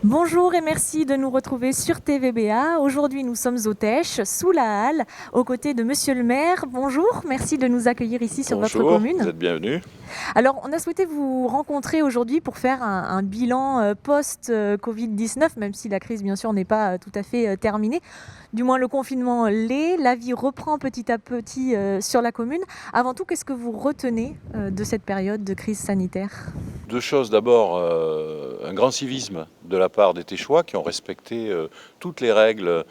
Bonjour et merci de nous retrouver sur TVBA. Aujourd'hui, nous sommes au Tech, sous la halle, aux côtés de Monsieur le maire. Bonjour, merci de nous accueillir ici sur votre Bonjour, vous commune. êtes bienvenue. Alors, on a souhaité vous rencontrer aujourd'hui pour faire un bilan post-Covid-19, même si la crise, bien sûr, n'est pas tout à fait terminée. Du moins, le confinement l'est. La vie reprend petit à petit sur la commune. Avant tout, qu'est-ce que vous retenez de cette période de crise sanitaire ? Deux choses. D'abord, un grand civisme de la part des Téchois qui ont respecté toutes les règles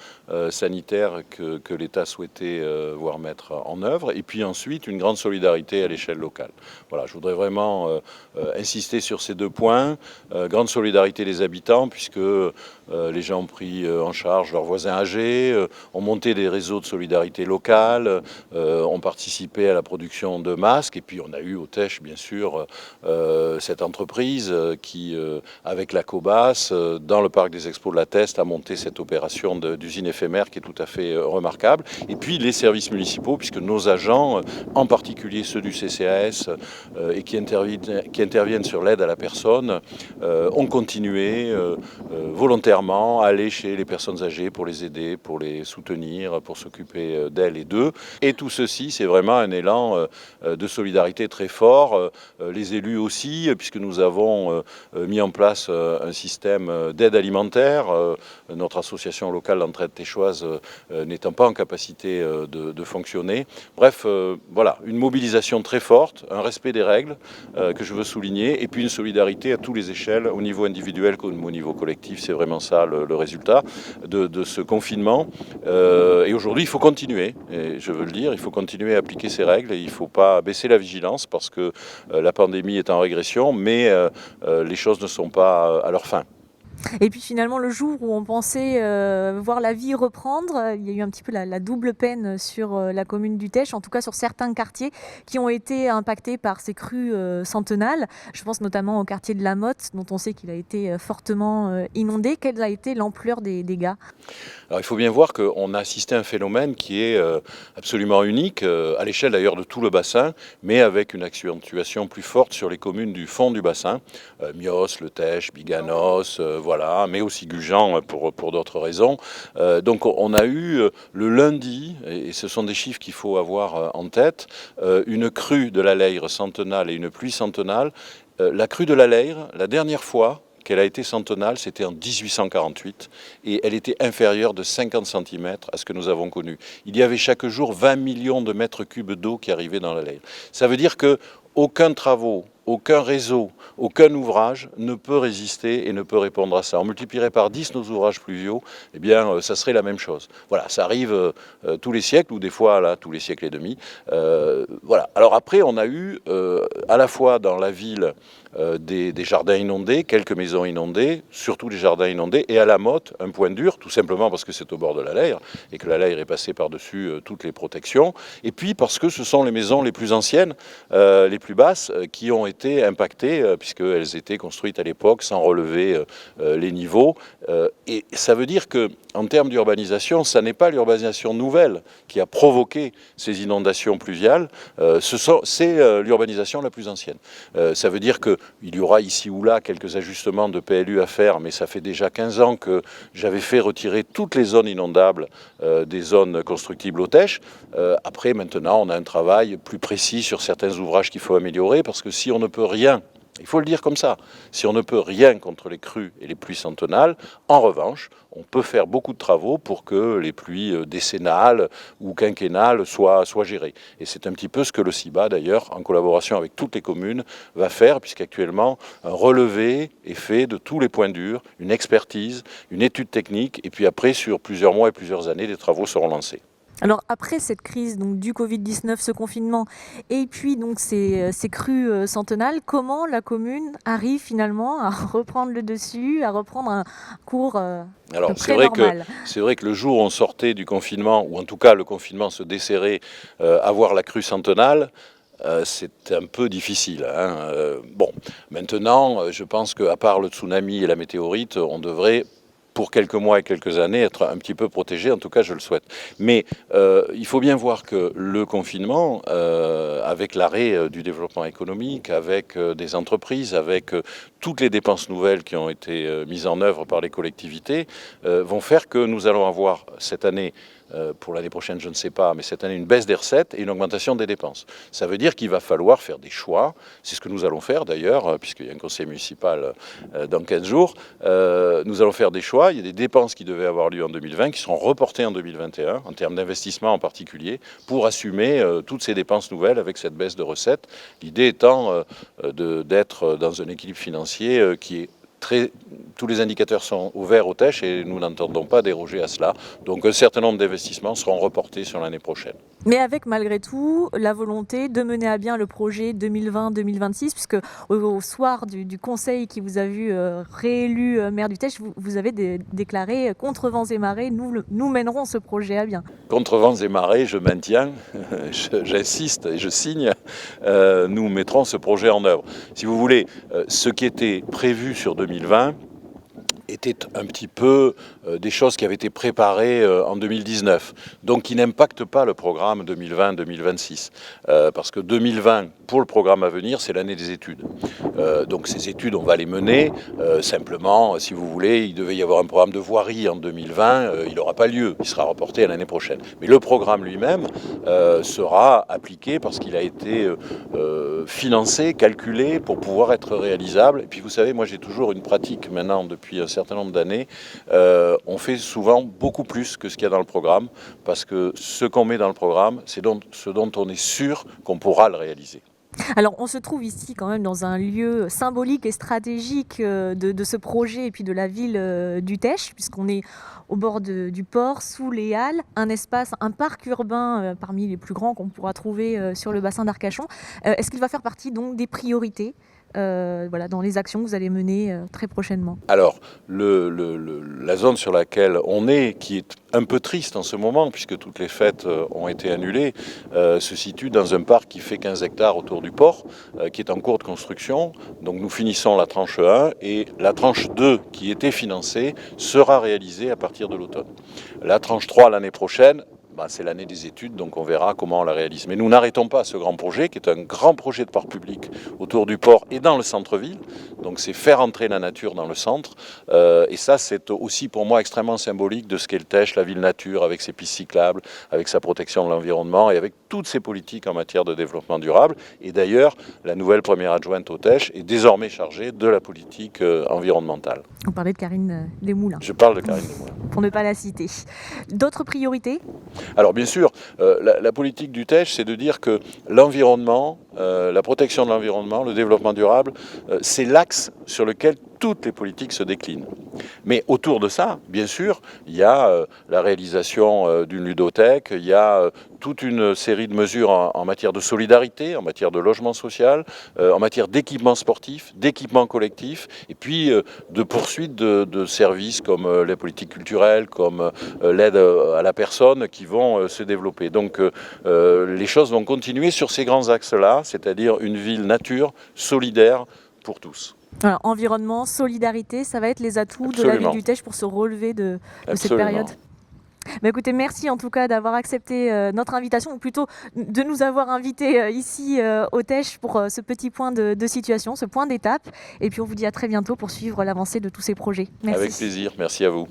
sanitaires que l'État souhaitait voir mettre en œuvre. Et puis ensuite, une grande solidarité à l'échelle locale. Voilà, je voudrais vraiment insister sur ces deux points. Grande solidarité des habitants, puisque les gens ont pris en charge leurs voisins âgés, ont monté des réseaux de solidarité locale, ont participé à la production de masques. Et puis on a eu au Tech, bien sûr, cette entreprise qui, avec la Cobas, dans le parc des Expos de la Teste, a monté cette opération d'usine éphémère qui est tout à fait remarquable. Et puis les services municipaux, puisque nos agents, en particulier ceux du CCAS et qui interviennent sur l'aide à la personne, ont continué volontairement à aller chez les personnes âgées pour les aider, pour les soutenir, pour s'occuper d'elles et d'eux. Et tout ceci, c'est vraiment un élan de solidarité très fort. Les élus aussi, puisque nous avons mis en place un système d'aide alimentaire, notre association locale d'entraide téchoise n'étant pas en capacité de fonctionner. Bref, voilà, une mobilisation très forte, un respect des règles que je veux souligner, et puis une solidarité à tous les échelles, au niveau individuel comme au niveau collectif. C'est vraiment ça le résultat de ce confinement. Et aujourd'hui, il faut continuer, et je veux le dire, il faut continuer à appliquer ces règles, et il ne faut pas baisser la vigilance parce que la pandémie est en régression, mais les choses ne sont pas à leur fin. Et puis finalement, le jour où on pensait voir la vie reprendre, il y a eu un petit peu la double peine sur la commune du Tech, en tout cas sur certains quartiers qui ont été impactés par ces crues centenales. Je pense notamment au quartier de la Motte, dont on sait qu'il a été fortement inondé. Quelle a été l'ampleur des dégâts ? Alors il faut bien voir qu'on a assisté à un phénomène qui est absolument unique, à l'échelle d'ailleurs de tout le bassin, mais avec une accentuation plus forte sur les communes du fond du bassin, Mios, Le Tech, Biganos, voilà, mais aussi Gujan pour d'autres raisons. Donc on a eu le lundi, et ce sont des chiffres qu'il faut avoir en tête, une crue de la Leyre centenale et une pluie centenale. La crue de la Leyre, la dernière fois qu'elle a été centenale, c'était en 1848, et elle était inférieure de 50 cm à ce que nous avons connu. Il y avait chaque jour 20 millions de mètres cubes d'eau qui arrivaient dans la Leyre. Ça veut dire que aucun travaux, aucun réseau, aucun ouvrage ne peut résister et ne peut répondre à ça. On multiplierait par 10 nos ouvrages pluviaux, eh bien, ça serait la même chose. Voilà, ça arrive tous les siècles, ou des fois, là, tous les siècles et demi. Voilà. Alors après, on a eu, à la fois dans la ville, des jardins inondés, quelques maisons inondées, surtout les jardins inondés, et à la Motte, un point dur, tout simplement parce que c'est au bord de la Leyre, et que la Leyre est passée par-dessus toutes les protections, et puis parce que ce sont les maisons les plus anciennes, les plus basses, qui ont été impactées, puisqu'elles étaient construites à l'époque sans relever les niveaux. Et ça veut dire que, en termes d'urbanisation, ça n'est pas l'urbanisation nouvelle qui a provoqué ces inondations pluviales, c'est l'urbanisation la plus ancienne. Ça veut dire qu'il y aura ici ou là quelques ajustements de PLU à faire, mais ça fait déjà 15 ans que j'avais fait retirer toutes les zones inondables des zones constructibles au Tech. Après, maintenant, on a un travail plus précis sur certains ouvrages qu'il faut améliorer, parce que si on ne peut rien, il faut le dire comme ça, si on ne peut rien contre les crues et les pluies centenales, en revanche, on peut faire beaucoup de travaux pour que les pluies décennales ou quinquennales soient gérées. Et c'est un petit peu ce que le CIBA, d'ailleurs, en collaboration avec toutes les communes, va faire, puisqu'actuellement, un relevé est fait de tous les points durs, une expertise, une étude technique, et puis après, sur plusieurs mois et plusieurs années, des travaux seront lancés. Alors après cette crise donc, du Covid-19, ce confinement, et puis donc ces crues centenales, comment la commune arrive finalement à reprendre le dessus, à reprendre un cours Alors, très normal ? c'est vrai que le jour où on sortait du confinement, ou en tout cas le confinement se desserrait, avoir la crue centenale, c'est un peu difficile. Bon, maintenant, je pense qu'à part le tsunami et la météorite, on devrait pour quelques mois et quelques années, être un petit peu protégés, en tout cas je le souhaite. Mais il faut bien voir que le confinement, avec l'arrêt du développement économique, avec des entreprises, avec toutes les dépenses nouvelles qui ont été mises en œuvre par les collectivités, vont faire que nous allons avoir cette année, pour l'année prochaine, je ne sais pas, mais cette année, une baisse des recettes et une augmentation des dépenses. Ça veut dire qu'il va falloir faire des choix. C'est ce que nous allons faire d'ailleurs, puisqu'il y a un conseil municipal dans 15 jours. Nous allons faire des choix. Il y a des dépenses qui devaient avoir lieu en 2020 qui seront reportées en 2021, en termes d'investissement en particulier, pour assumer toutes ces dépenses nouvelles avec cette baisse de recettes. L'idée étant d'être dans un équilibre financier qui est tous les indicateurs sont ouverts au TECH et nous n'entendons pas déroger à cela. Donc un certain nombre d'investissements seront reportés sur l'année prochaine. Mais avec malgré tout la volonté de mener à bien le projet 2020-2026, puisque au soir du conseil qui vous a vu réélu maire du TECH, vous avez déclaré contre vents et marées, nous mènerons ce projet à bien. Contre vents et marées, je maintiens, j'insiste et je signe, nous mettrons ce projet en œuvre. Si vous voulez, ce qui était prévu sur 2020 était un petit peu des choses qui avaient été préparées en 2019, donc qui n'impactent pas le programme 2020-2026. Parce que 2020, pour le programme à venir, c'est l'année des études. Donc ces études, on va les mener. Simplement, si vous voulez, il devait y avoir un programme de voirie en 2020, il n'aura pas lieu, il sera reporté à l'année prochaine. Mais le programme lui-même sera appliqué parce qu'il a été financé, calculé pour pouvoir être réalisable. Et puis vous savez, moi j'ai toujours une pratique maintenant depuis un certain nombre d'années. On fait souvent beaucoup plus que ce qu'il y a dans le programme, parce que ce qu'on met dans le programme, c'est ce dont on est sûr qu'on pourra le réaliser. Alors, on se trouve ici quand même dans un lieu symbolique et stratégique de ce projet et puis de la ville du TECH, puisqu'on est au bord du port, sous les Halles, un parc urbain parmi les plus grands qu'on pourra trouver sur le bassin d'Arcachon. Est-ce qu'il va faire partie donc des priorités dans les actions que vous allez mener très prochainement? Alors, la zone sur laquelle on est, qui est un peu triste en ce moment, puisque toutes les fêtes ont été annulées, se situe dans un parc qui fait 15 hectares autour du port, qui est en cours de construction. Donc nous finissons la tranche 1 et la tranche 2, qui était financée, sera réalisée à partir de l'automne. La tranche 3 l'année prochaine, c'est l'année des études, donc on verra comment on la réalise. Mais nous n'arrêtons pas ce grand projet, qui est un grand projet de parc public autour du port et dans le centre-ville. Donc c'est faire entrer la nature dans le centre. Et ça, c'est aussi pour moi extrêmement symbolique de ce qu'est le TECH, la ville nature, avec ses pistes cyclables, avec sa protection de l'environnement et avec toutes ses politiques en matière de développement durable. Et d'ailleurs, la nouvelle première adjointe au TECH est désormais chargée de la politique environnementale. Vous parlez de Karine Desmoulins. Je parle de Karine Desmoulins. Pour ne pas la citer. D'autres priorités ? Alors bien sûr, la politique du TECH, c'est de dire que l'environnement, la protection de l'environnement, le développement durable, c'est l'axe sur lequel toutes les politiques se déclinent. Mais autour de ça, bien sûr, il y a la réalisation d'une ludothèque, il y a toute une série de mesures en matière de solidarité, en matière de logement social, en matière d'équipement sportif, d'équipement collectif, et puis de poursuite de services comme les politiques culturelles, comme l'aide à la personne qui vont se développer. Donc les choses vont continuer sur ces grands axes-là, c'est-à-dire une ville nature, solidaire pour tous. Alors, environnement, solidarité, ça va être les atouts de la ville du TECH pour se relever de cette période. Écoutez, merci en tout cas d'avoir accepté notre invitation, ou plutôt de nous avoir invités ici au TECH pour ce petit point de situation, ce point d'étape. Et puis on vous dit à très bientôt pour suivre l'avancée de tous ces projets. Merci. Avec plaisir, merci à vous.